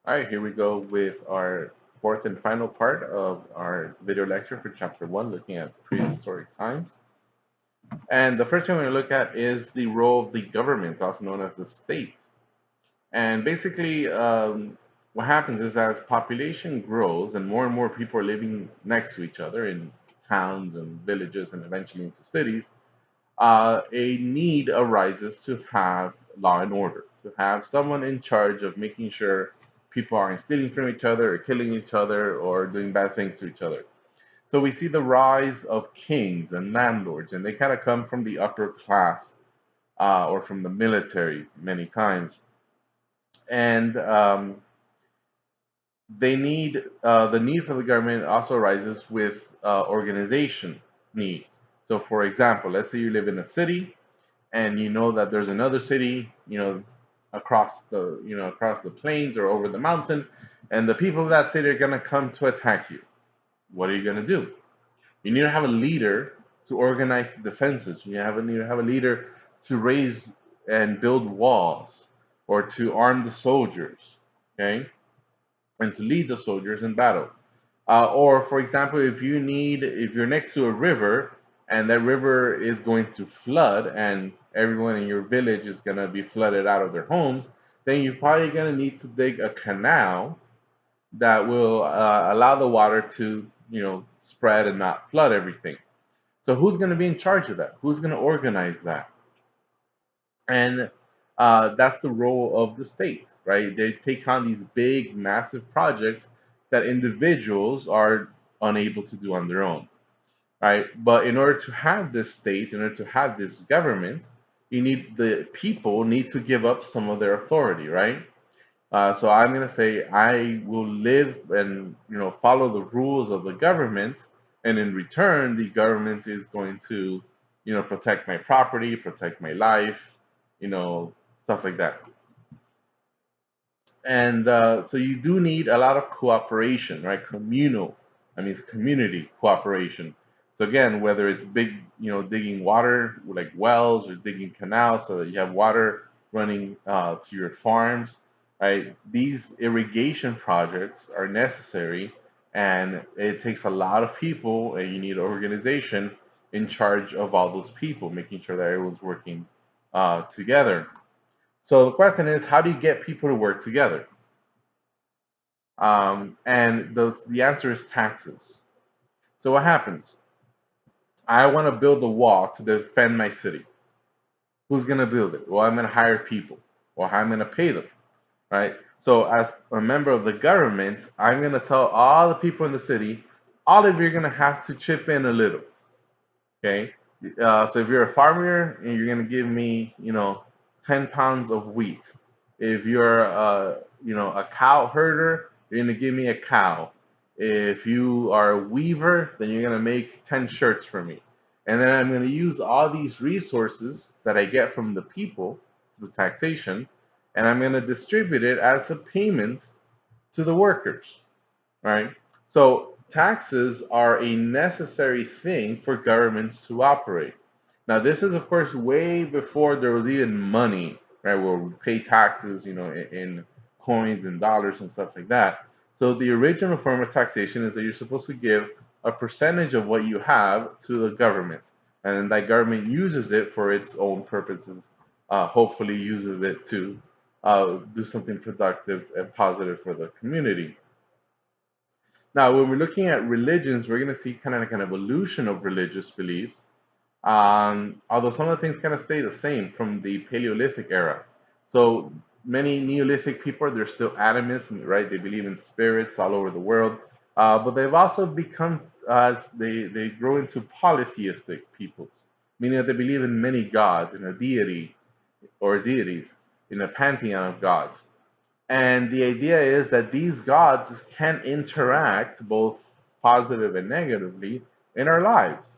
All right, here we go with our fourth and final part of our video lecture for chapter one, looking at prehistoric times. And the first thing we're going to look at is the role of the government, also known as the state. And basically, what happens is as population grows and more people are living next to each other in towns and villages and eventually into cities, a need arises to have law and order, to have someone in charge of making sure people aren't stealing from each other or killing each other or doing bad things to each other. So we see the rise of kings and landlords, and they kind of come from the upper class or from the military many times. And they need the need for the government also arises with organization needs. So, for example, let's say you live in a city and you know that there's another city, across the plains or over the mountain, and the people of that city are going to come to attack you. What are you going to do? You need to have a leader to organize the defenses. Need to have a leader to raise and build walls or to arm the soldiers, okay, and to lead the soldiers in battle. Or, for example, if you're next to a river and that river is going to flood and everyone in your village is going to be flooded out of their homes, then you're probably going to need to dig a canal that will allow the water to, spread and not flood everything. So who's going to be in charge of that? Who's going to organize that? And that's the role of the state, right? They take on these big, massive projects that individuals are unable to do on their own, right? But in order to have this state, in order to have this government, the people need to give up some of their authority, right? So I'm going to say I will live and follow the rules of the government, and in return, the government is going to protect my property, protect my life, stuff like that. And so you do need a lot of cooperation, right? Communal, I mean, it's community cooperation. So again, whether it's big, digging water like wells or digging canals so that you have water running to your farms, right? These irrigation projects are necessary, and it takes a lot of people, and you need an organization in charge of all those people, making sure that everyone's working together. So the question is, how do you get people to work together? And the answer is taxes. So what happens? I want to build a wall to defend my city. Who's going to build it? Well, I'm going to hire people. Well, how am I going to pay them? Right? So as a member of the government, I'm going to tell all the people in the city, all of you are going to have to chip in a little. Okay? So if you're a farmer and you're going to give me, 10 pounds of wheat. If you're, a cow herder, you're going to give me a cow. If you are a weaver, then you're going to make 10 shirts for me. And then I'm going to use all these resources that I get from the people, the taxation, and I'm going to distribute it as a payment to the workers, right? So taxes are a necessary thing for governments to operate. Now, this is, of course, way before there was even money, right? Where we pay taxes, in coins and dollars and stuff like that. So the original form of taxation is that you're supposed to give a percentage of what you have to the government, and then that government uses it for its own purposes. Hopefully, uses it to do something productive and positive for the community. Now, when we're looking at religions, we're going to see kind of like an evolution of religious beliefs. Although some of the things kind of stay the same from the Paleolithic era. So many Neolithic people, they're still animists, right? They believe in spirits all over the world. But they've also become, as they grow into polytheistic peoples, meaning that they believe in many gods, in a deity or deities, in a pantheon of gods. And the idea is that these gods can interact both positive and negatively in our lives.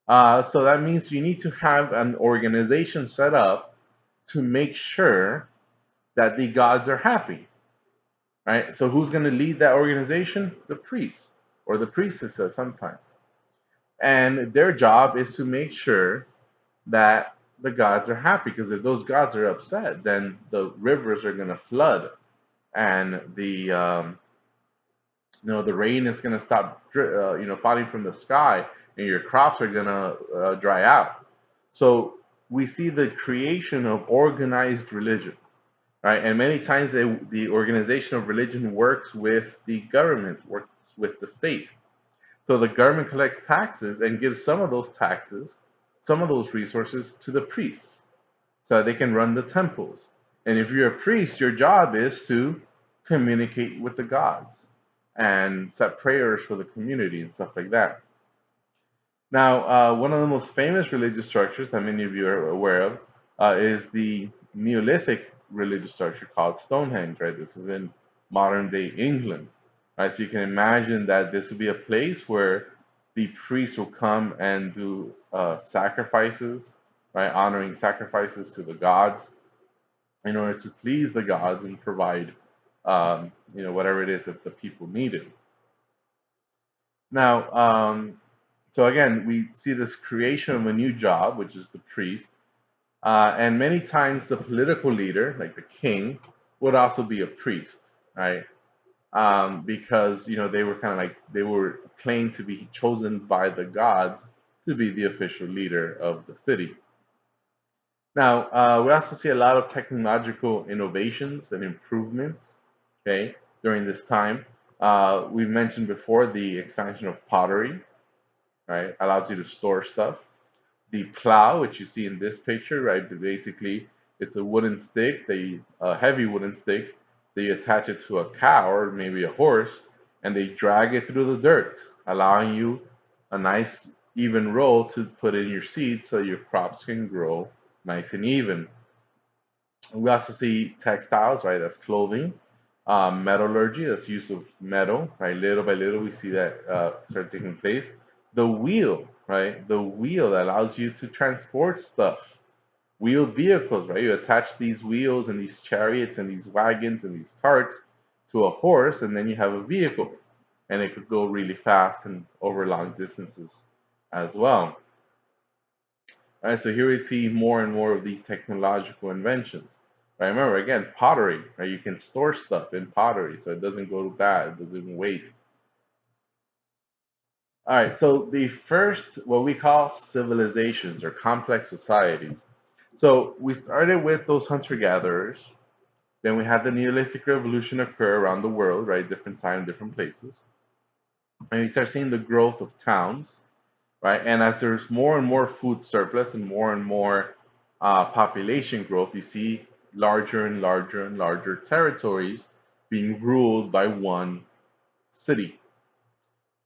So that means you need to have an organization set up to make sure that the gods are happy, right? So who's going to lead that organization? The priest or the priestesses sometimes. And their job is to make sure that the gods are happy, because if those gods are upset, then the rivers are going to flood, and the rain is going to stop falling from the sky, and your crops are going to dry out. So we see the creation of organized religion, right? And many times the organization of religion works with the government, works with the state. So the government collects taxes and gives some of those taxes, some of those resources to the priests so that they can run the temples. And if you're a priest, your job is to communicate with the gods and set prayers for the community and stuff like that. Now, one of the most famous religious structures that many of you are aware of is the Neolithic religious structure called Stonehenge, right? This is in modern day England, right? So you can imagine that this would be a place where the priests will come and do sacrifices, right? Honoring sacrifices to the gods in order to please the gods and provide, whatever it is that the people needed. Now, so again, we see this creation of a new job, which is the priest, and many times the political leader, like the king, would also be a priest, right? Because they were kind of like they were claimed to be chosen by the gods to be the official leader of the city. Now, we also see a lot of technological innovations and improvements, okay, during this time. We've mentioned before the expansion of pottery, right? Allows you to store stuff. The plow, which you see in this picture, right? Basically, it's a wooden stick, a heavy wooden stick. They attach it to a cow or maybe a horse, and they drag it through the dirt, allowing you a nice even row to put in your seed so your crops can grow nice and even. We also see textiles, right? That's clothing. Metallurgy, that's use of metal, right? Little by little, we see that start taking place. The wheel, right? The wheel that allows you to transport stuff. Wheeled vehicles, right? You attach these wheels and these chariots and these wagons and these carts to a horse, and then you have a vehicle. And it could go really fast and over long distances as well. All right, so here we see more and more of these technological inventions. Right, remember again, pottery. Right, you can store stuff in pottery, so it doesn't go bad, it doesn't waste. All right, so the first, what we call civilizations or complex societies. So we started with those hunter-gatherers. Then we had the Neolithic Revolution occur around the world, right? Different time, different places. And you start seeing the growth of towns, right? And as there's more and more food surplus and more population growth, you see larger and larger and larger territories being ruled by one city.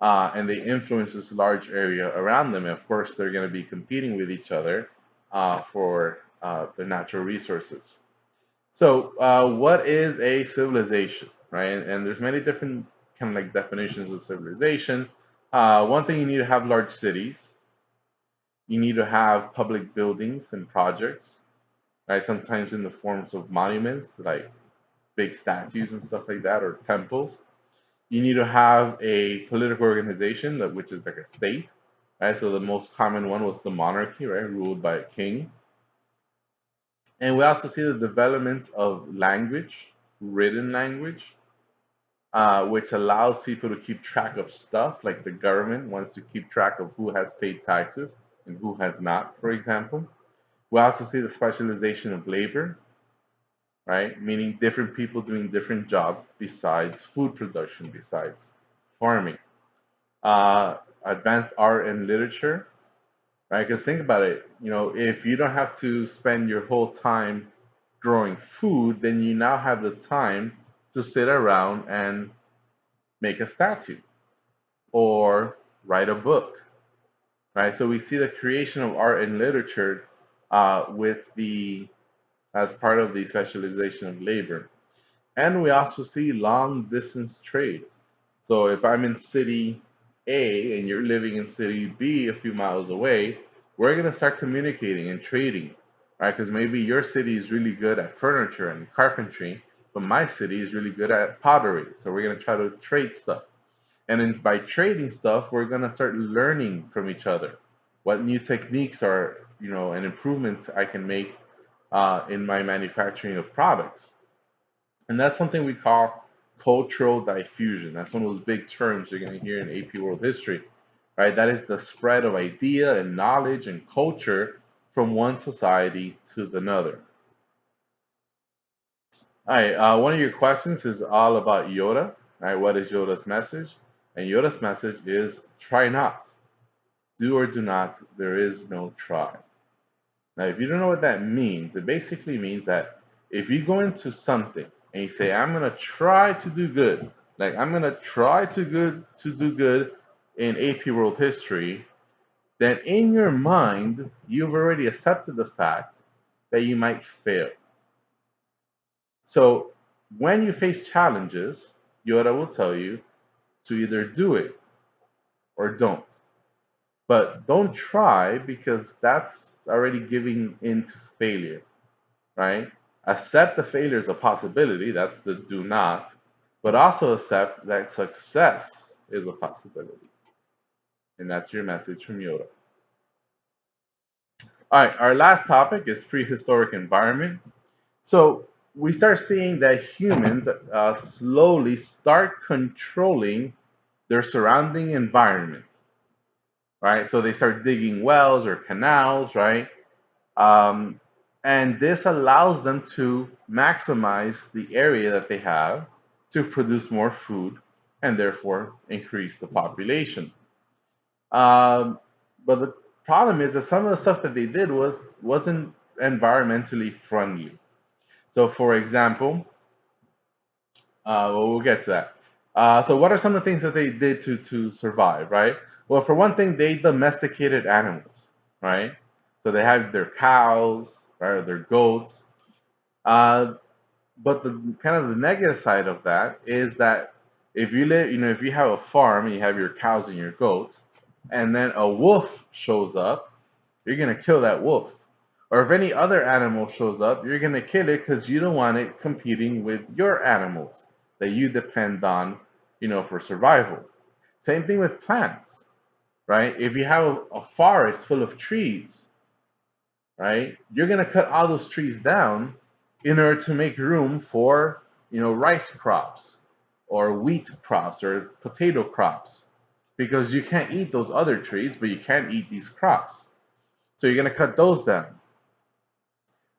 And they influence this large area around them. And of course, they're going to be competing with each other for their natural resources. So, what is a civilization, right? And there's many different kind of like definitions of civilization. One thing, you need to have large cities. You need to have public buildings and projects, right? Sometimes in the forms of monuments, like big statues and stuff like that, or temples. You need to have a political organization, which is like a state, right? So the most common one was the monarchy, right? Ruled by a king. And we also see the development of language, written language, which allows people to keep track of stuff, like the government wants to keep track of who has paid taxes and who has not, for example. We also see the specialization of labor, right? Meaning different people doing different jobs besides food production, besides farming. Advanced art and literature, right? Because think about it, if you don't have to spend your whole time growing food, then you now have the time to sit around and make a statue or write a book, right? So we see the creation of art and literature with the as part of the specialization of labor. And we also see long distance trade. So if I'm in city A and you're living in city B a few miles away, we're going to start communicating and trading, right? Because maybe your city is really good at furniture and carpentry, but my city is really good at pottery. So we're going to try to trade stuff. And then by trading stuff, we're going to start learning from each other. What new techniques are, and improvements I can make in my manufacturing of products. And that's something we call cultural diffusion. That's one of those big terms you're going to hear in AP World History, right? That is the spread of idea and knowledge and culture from one society to another. All right, one of your questions is all about Yoda. All right, what is Yoda's message? And Yoda's message is try not. Do or do not, there is no try. Now, if you don't know what that means, it basically means that if you go into something and you say, I'm going to try to do good, like I'm going to try to do good in AP World History, then in your mind, you've already accepted the fact that you might fail. So when you face challenges, Yoda will tell you to either do it or don't. But don't try because that's already giving into failure, right? Accept the failure as a possibility, that's the do not, but also accept that success is a possibility. And that's your message from Yoda. All right, our last topic is prehistoric environment. So we start seeing that humans slowly start controlling their surrounding environment, right? So they start digging wells or canals, right? Um, and this allows them to maximize the area that they have to produce more food and therefore increase the population. Um, but the problem is that some of the stuff that they did wasn't environmentally friendly. So, for example, well, we'll get to that. So, what are some of the things that they did to survive, right? Well, for one thing, they domesticated animals, right? So they have their cows, right, or their goats. Uh, but the kind of the negative side of that is that if you live, if you have a farm and you have your cows and your goats, and then a wolf shows up, you're gonna kill that wolf. Or if any other animal shows up, you're gonna kill it because you don't want it competing with your animals that you depend on, for survival. Same thing with plants, right? If you have a forest full of trees, right, you're gonna cut all those trees down in order to make room for, rice crops or wheat crops or potato crops because you can't eat those other trees, but you can eat these crops. So you're going to cut those down.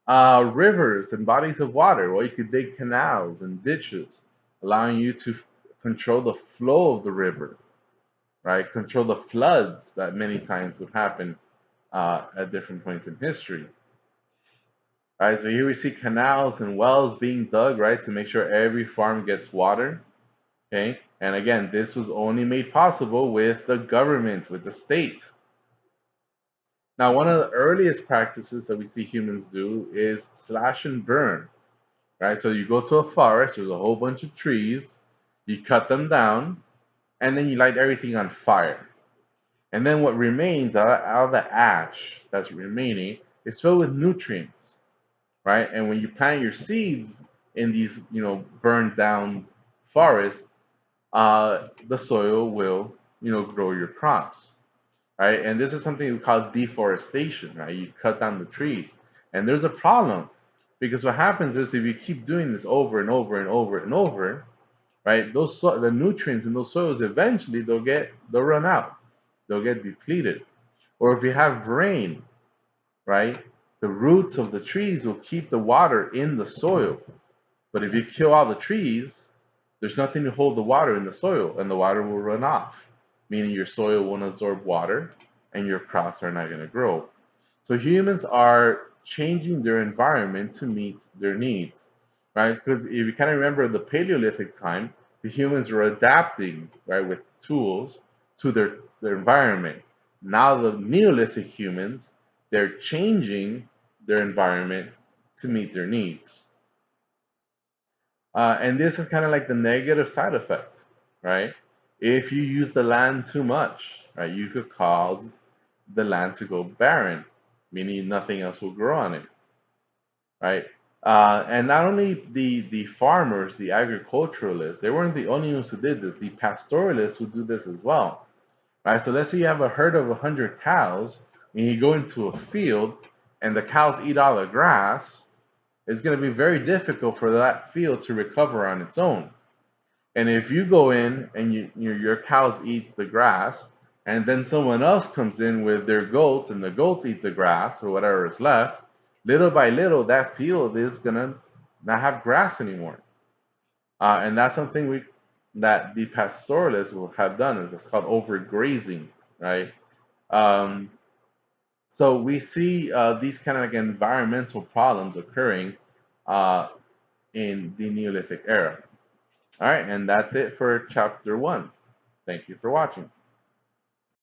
Rivers and bodies of water. Well, you could dig canals and ditches, allowing you to control the flow of the river, right? Control the floods that many times would happen at different points in history. Right, so here we see canals and wells being dug, right, to make sure every farm gets water. Okay, and again, this was only made possible with the government, with the state. Now, one of the earliest practices that we see humans do is slash and burn, right? So you go to a forest, there's a whole bunch of trees, you cut them down, and then you light everything on fire. And then what remains out of the ash that's remaining is filled with nutrients, right? And when you plant your seeds in these, burned down forests, the soil will, grow your crops, right? And this is something we call deforestation, right? You cut down the trees. And there's a problem because what happens is if you keep doing this over and over and over and over, right, the nutrients in those soils eventually they'll run out. They'll get depleted. Or if you have rain, right, the roots of the trees will keep the water in the soil. But if you kill all the trees, there's nothing to hold the water in the soil, and the water will run off, meaning your soil won't absorb water and your crops are not going to grow. So humans are changing their environment to meet their needs, right? Because if you kind of remember the Paleolithic time, the humans were adapting, right, with tools to their environment. Now the Neolithic humans, they're changing their environment to meet their needs. And this is kind of like the negative side effect, right? If you use the land too much, right, you could cause the land to go barren, meaning nothing else will grow on it, right? And not only the farmers, the agriculturalists, they weren't the only ones who did this. The pastoralists would do this as well, right? So let's say you have a herd of 100 cows, and you go into a field, and the cows eat all the grass, it's going to be very difficult for that field to recover on its own. And if you go in and your cows eat the grass, and then someone else comes in with their goats, and the goats eat the grass or whatever is left, little by little, that field is gonna not have grass anymore. And that's something that the pastoralists will have done. It's called overgrazing, right? Um, so we see these kind of like environmental problems occurring uh, in the Neolithic era. All right, and that's it for chapter 1. Thank you for watching.